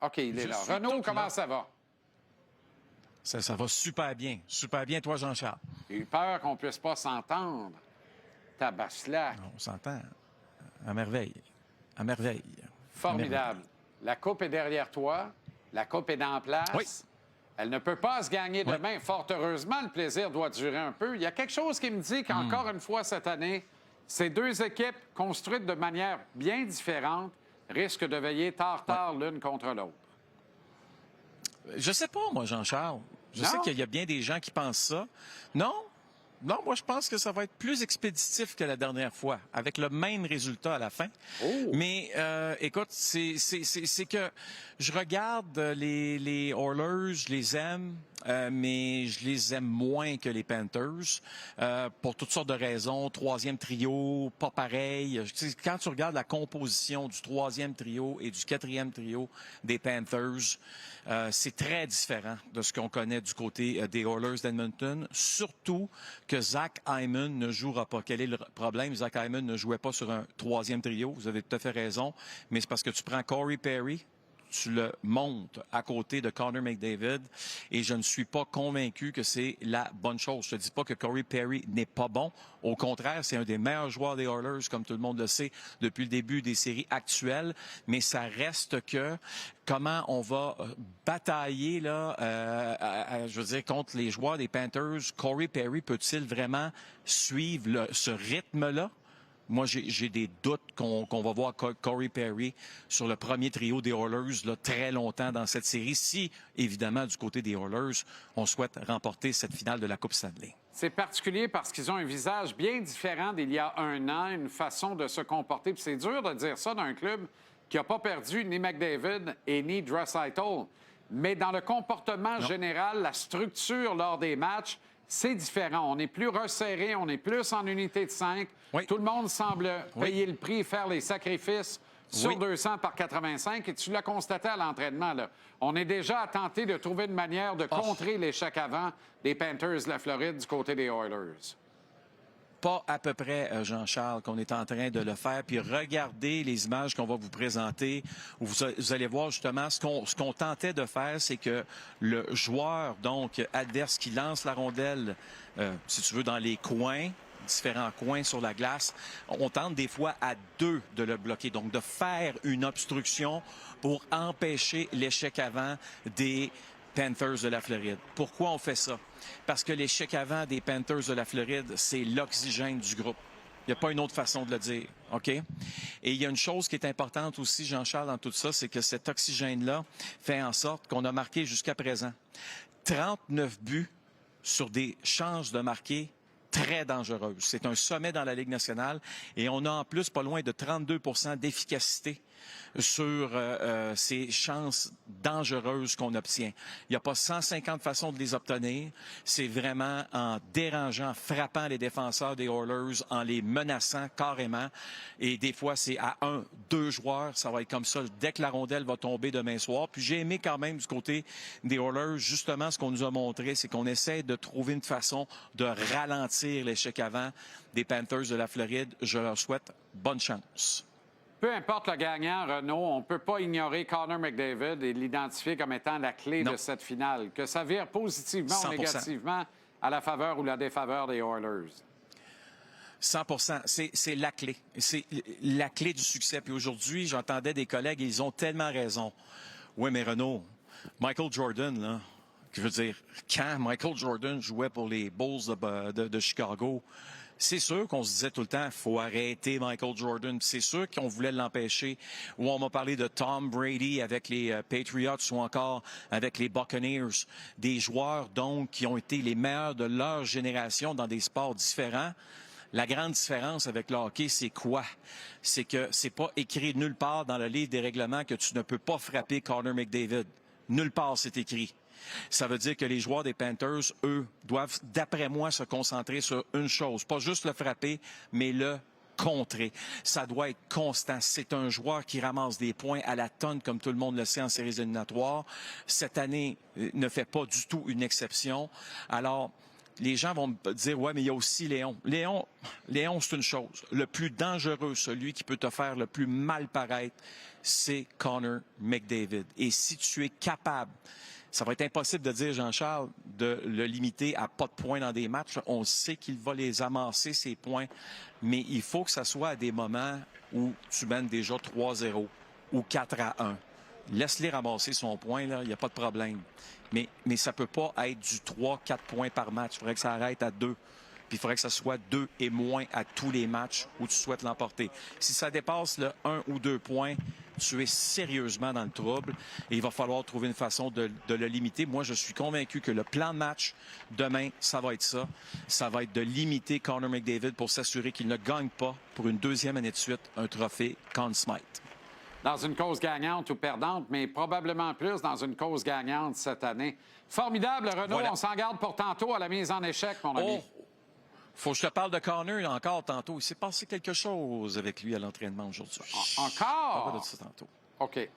OK, il est là. Renaud, comment ça va? Ça va super bien. Super bien, toi, Jean-Charles. J'ai eu peur qu'on puisse pas s'entendre. Tabaslac. On s'entend à merveille. À merveille. Formidable. La coupe est derrière toi. La coupe est en place. Oui. Elle ne peut pas se gagner demain. Fort heureusement, le plaisir doit durer un peu. Il y a quelque chose qui me dit qu'encore une fois cette année, ces deux équipes construites de manière bien différente risquent de veiller tard l'une contre l'autre. Je sais pas, moi, Jean-Charles. Je sais qu'il y a bien des gens qui pensent ça. Non, moi, je pense que ça va être plus expéditif que la dernière fois, avec le même résultat à la fin. Oh. Mais, écoute, c'est que je regarde les Oilers, je les aime, mais je les aime moins que les Panthers, pour toutes sortes de raisons. Troisième trio, pas pareil. Quand tu regardes la composition du troisième trio et du quatrième trio des Panthers, c'est très différent de ce qu'on connaît du côté des Oilers d'Edmonton, surtout que Zach Hyman ne jouera pas. Quel est le problème? Zach Hyman ne jouait pas sur un troisième trio. Vous avez tout à fait raison, mais c'est parce que tu prends Corey Perry, tu le montes à côté de Connor McDavid et je ne suis pas convaincu que c'est la bonne chose. Je te dis pas que Corey Perry n'est pas bon. Au contraire, c'est un des meilleurs joueurs des Oilers, comme tout le monde le sait, depuis le début des séries actuelles. Mais ça reste que comment on va batailler là, je veux dire, contre les joueurs des Panthers. Corey Perry peut-il vraiment suivre ce rythme-là? Moi, j'ai des doutes qu'on va voir Corey Perry sur le premier trio des Oilers là, très longtemps dans cette série. Si, évidemment, du côté des Oilers, on souhaite remporter cette finale de la Coupe Stanley. C'est particulier parce qu'ils ont un visage bien différent d'il y a un an, une façon de se comporter. Puis c'est dur de dire ça d'un club qui n'a pas perdu ni McDavid et ni Draisaitl. Mais dans le comportement général, la structure lors des matchs, c'est différent. On est plus resserré, on est plus en unité de 5. Oui. Tout le monde semble payer le prix, faire les sacrifices sur 200 par 85. Et tu l'as constaté à l'entraînement, là. On est déjà à tenter de trouver une manière de contrer l'échec avant des Panthers de la Floride du côté des Oilers. Pas à peu près, Jean-Charles, qu'on est en train de le faire. Puis regardez les images qu'on va vous présenter, où vous allez voir justement ce qu'on tentait de faire, c'est que le joueur donc adverse qui lance la rondelle, si tu veux, dans les coins, différents coins sur la glace, on tente des fois à deux de le bloquer. Donc de faire une obstruction pour empêcher l'échec avant des Panthers de la Floride. Pourquoi on fait ça? Parce que l'échec avant des Panthers de la Floride, c'est l'oxygène du groupe. Il n'y a pas une autre façon de le dire, OK? Et il y a une chose qui est importante aussi, Jean-Charles, dans tout ça, c'est que cet oxygène-là fait en sorte qu'on a marqué jusqu'à présent 39 buts sur des chances de marquer très dangereuses. C'est un sommet dans la Ligue nationale et on a en plus pas loin de 32 % d'efficacité sur ces chances dangereuses qu'on obtient. Il n'y a pas 150 façons de les obtenir. C'est vraiment en dérangeant, frappant les défenseurs des Oilers, en les menaçant carrément. Et des fois, c'est à 1, 2 joueurs. Ça va être comme ça dès que la rondelle va tomber demain soir. Puis j'ai aimé quand même du côté des Oilers, justement, ce qu'on nous a montré, c'est qu'on essaie de trouver une façon de ralentir l'échec avant des Panthers de la Floride. Je leur souhaite bonne chance. Peu importe le gagnant, Renaud, on ne peut pas ignorer Connor McDavid et l'identifier comme étant la clé de cette finale. Que ça vire positivement 100%. ou négativement à la faveur ou la défaveur des Oilers. 100%. C'est la clé. C'est la clé du succès. Puis aujourd'hui, j'entendais des collègues et ils ont tellement raison. Oui, mais Renaud, Michael Jordan, là, je veux dire, quand Michael Jordan jouait pour les Bulls de Chicago, c'est sûr qu'on se disait tout le temps, il faut arrêter Michael Jordan. C'est sûr qu'on voulait l'empêcher. Ou on m'a parlé de Tom Brady avec les Patriots ou encore avec les Buccaneers. Des joueurs, donc, qui ont été les meilleurs de leur génération dans des sports différents. La grande différence avec le hockey, c'est quoi? C'est que c'est pas écrit nulle part dans le livre des règlements que tu ne peux pas frapper Connor McDavid. Nulle part c'est écrit. Ça veut dire que les joueurs des Panthers, eux, doivent, d'après moi, se concentrer sur une chose. Pas juste le frapper, mais le contrer. Ça doit être constant. C'est un joueur qui ramasse des points à la tonne, comme tout le monde le sait en séries éliminatoires. Cette année ne fait pas du tout une exception. Alors, les gens vont me dire, ouais, mais il y a aussi Léon. Léon, c'est une chose. Le plus dangereux, celui qui peut te faire le plus mal paraître, c'est Connor McDavid. Et si tu es capable, ça va être impossible de dire, Jean-Charles, de le limiter à pas de points dans des matchs. On sait qu'il va les amasser, ces points. Mais il faut que ça soit à des moments où tu mènes déjà 3-0 ou 4-1. Laisse-les ramasser son point, là, il n'y a pas de problème. Mais ça ne peut pas être du 3-4 points par match. Il faudrait que ça arrête à 2. Puis il faudrait que ça soit 2 et moins à tous les matchs où tu souhaites l'emporter. Si ça dépasse le 1 ou 2 points, tu es sérieusement dans le trouble et il va falloir trouver une façon de le limiter. Moi, je suis convaincu que le plan de match demain, ça va être ça. Ça va être de limiter Connor McDavid pour s'assurer qu'il ne gagne pas pour une deuxième année de suite un trophée Conn Smythe. Dans une cause gagnante ou perdante, mais probablement plus dans une cause gagnante cette année. Formidable, Renaud. Voilà. On s'en garde pour tantôt à la mise en échec, mon ami. Faut que je te parle de Connor encore tantôt. Il s'est passé quelque chose avec lui à l'entraînement aujourd'hui. Encore? On va parler de ça tantôt. OK.